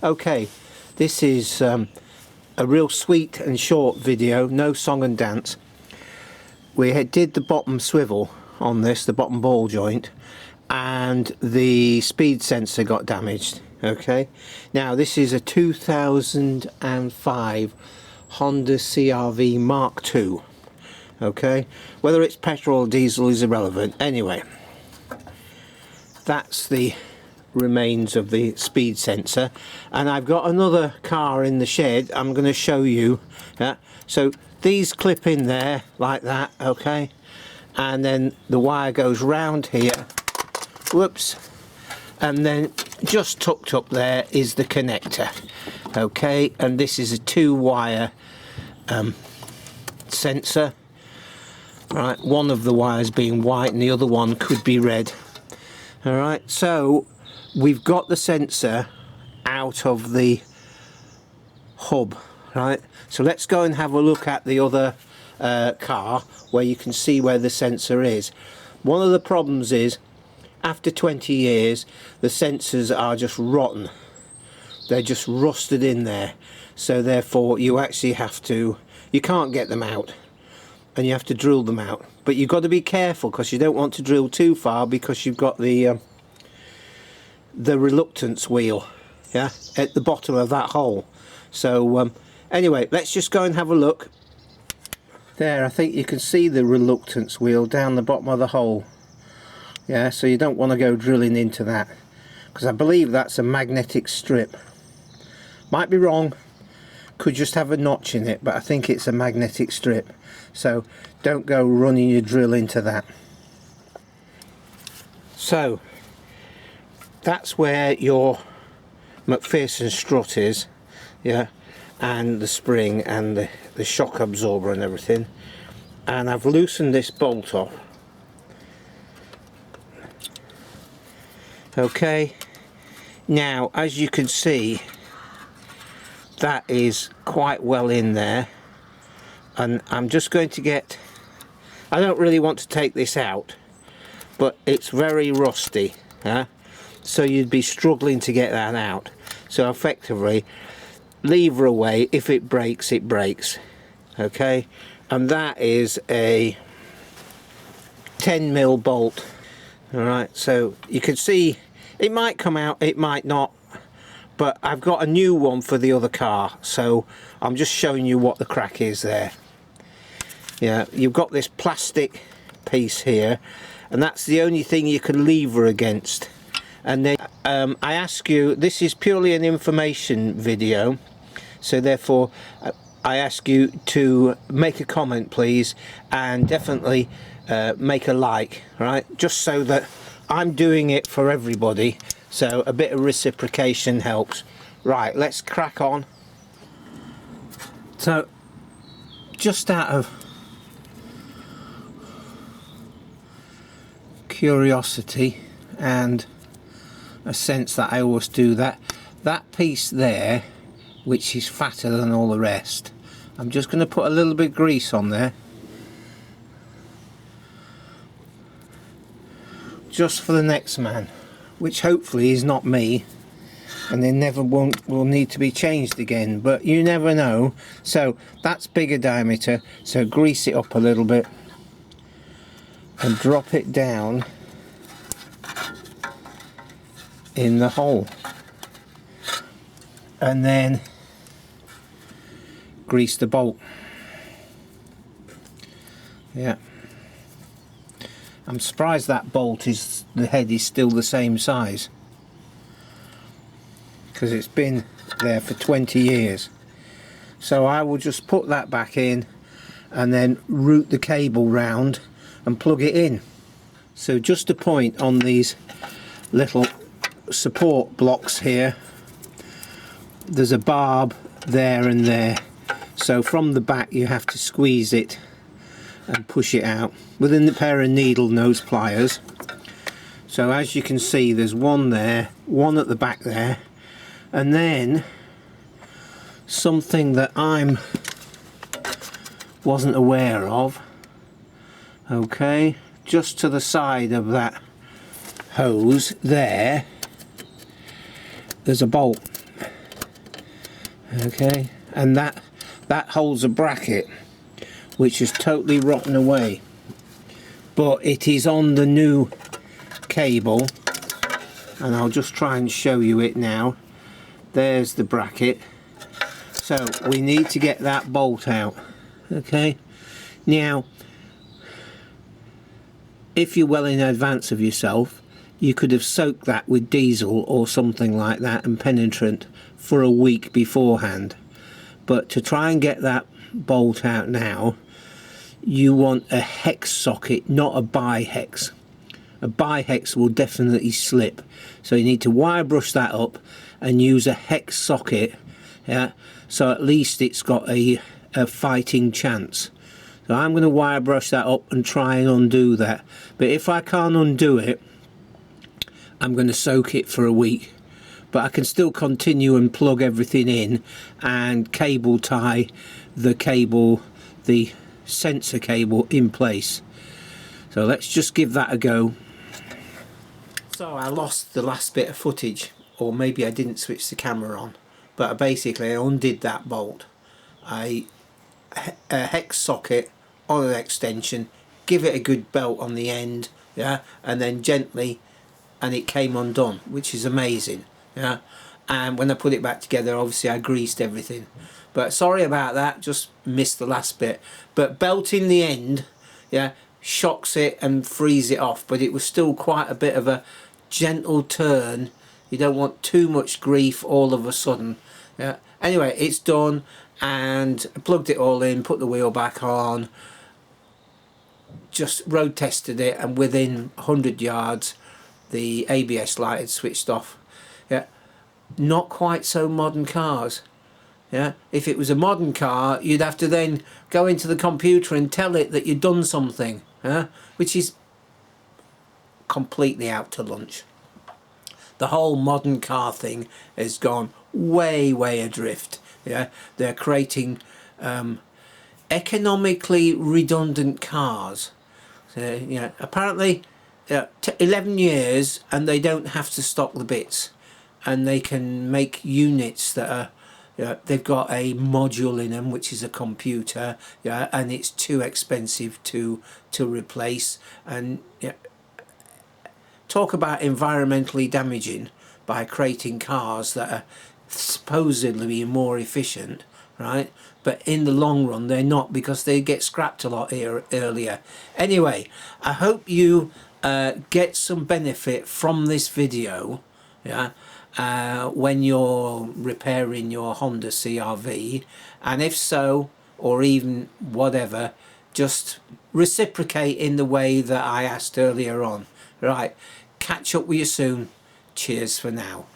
Okay, this is a real sweet and short video, no song and dance. We did the bottom swivel on this, the bottom ball joint, and the speed sensor got damaged. Okay, now this is a 2005 Honda CRV Mark II. Okay, whether it's petrol or diesel is irrelevant. Anyway, that's the remains of the speed sensor, and I've got another car in the shed I'm going to show you. So these clip in there like that, okay, and then the wire goes round here, whoops, and then just tucked up there is the connector. Okay, and this is a 2-wire sensor. Right, one of the wires being white and the other one could be red. Alright, so we've got the sensor out of the hub, right? So let's go and have a look at the other car where you can see where the sensor is. One of the problems is after 20 years the sensors are just rotten. They're just rusted in there, so therefore you actually have to, you can't get them out and you have to drill them out, but you've got to be careful because you don't want to drill too far because you've got the reluctance wheel, yeah, at the bottom of that hole. So anyway, let's just go and have a look. There, I think you can see the reluctance wheel down the bottom of the hole. Yeah, so you don't want to go drilling into that because I believe that's a magnetic strip. Might be wrong, could just have a notch in it, but I think it's a magnetic strip. So don't go running your drill into that. So that's where your McPherson strut is, yeah, and the spring and the shock absorber and everything. And I've loosened this bolt off. Okay, now as you can see, that is quite well in there, and I'm just going to get, I don't really want to take this out, but it's very rusty, huh? So you'd be struggling to get that out. So effectively, lever away, if it breaks, it breaks. Okay, and that is a 10mm bolt. Alright, so you can see it might come out, it might not, but I've got a new one for the other car, so I'm just showing you what the crack is there. Yeah, you've got this plastic piece here, and that's the only thing you can lever against. And then I ask you, this is purely an information video, so therefore I ask you to make a comment please, and definitely make a like, right, just so that I'm doing it for everybody, so a bit of reciprocation helps. Right, let's crack on. So just out of curiosity and a sense that I always do that piece there, which is fatter than all the rest, I'm just going to put a little bit of grease on there, just for the next man, which hopefully is not me, and they never will need to be changed again, but you never know. So that's bigger diameter, so grease it up a little bit and drop it down in the hole, and then grease the bolt. Yeah, I'm surprised that bolt is, the head is still the same size, because it's been there for 20 years. So I will just put that back in and then route the cable round and plug it in. So just a point on these little support blocks here, there's a barb there and there, so from the back you have to squeeze it and push it out within the pair of needle nose pliers. So as you can see, there's one there, one at the back there, and then something that I'm wasn't aware of, okay, just to the side of that hose there, there's a bolt. Okay, and that holds a bracket which is totally rotten away, but it is on the new cable, and I'll just try and show you it now. There's the bracket. So we need to get that bolt out. Okay, now if you're well in advance of yourself, you could have soaked that with diesel or something like that and penetrant for a week beforehand. But to try and get that bolt out now, you want a hex socket, not a bi-hex. A bi-hex will definitely slip, so you need to wire brush that up and use a hex socket, yeah, so at least it's got a fighting chance. So I'm going to wire brush that up and try and undo that, but if I can't undo it, I'm going to soak it for a week. But I can still continue and plug everything in and cable tie the cable, the sensor cable, in place. So let's just give that a go. So I lost the last bit of footage, or maybe I didn't switch the camera on, but basically I undid that bolt. A hex socket on an extension, give it a good belt on the end, yeah, and then gently, and it came undone, which is amazing, yeah. And when I put it back together, obviously I greased everything, but sorry about that, just missed the last bit. But belting the end, yeah, shocks it and frees it off, but it was still quite a bit of a gentle turn. You don't want too much grief all of a sudden, yeah. Anyway, it's done, and I plugged it all in, put the wheel back on, just road tested it, and within 100 yards the ABS light had switched off, yeah. Not quite so modern cars, yeah. If it was a modern car, you'd have to then go into the computer and tell it that you'd done something, yeah, which is completely out to lunch. The whole modern car thing has gone way adrift, yeah. They're creating economically redundant cars. So, you know, apparently 11 years and they don't have to stock the bits, and they can make units that are, they've got a module in them which is a computer, yeah, and it's too expensive to replace. And yeah, talk about environmentally damaging by creating cars that are supposedly more efficient, right? But in the long run they're not, because they get scrapped a lot earlier. Anyway, I hope you get some benefit from this video, yeah, when you're repairing your Honda CRV, and if so, or even whatever, just reciprocate in the way that I asked earlier on. Right, catch up with you soon. Cheers for now.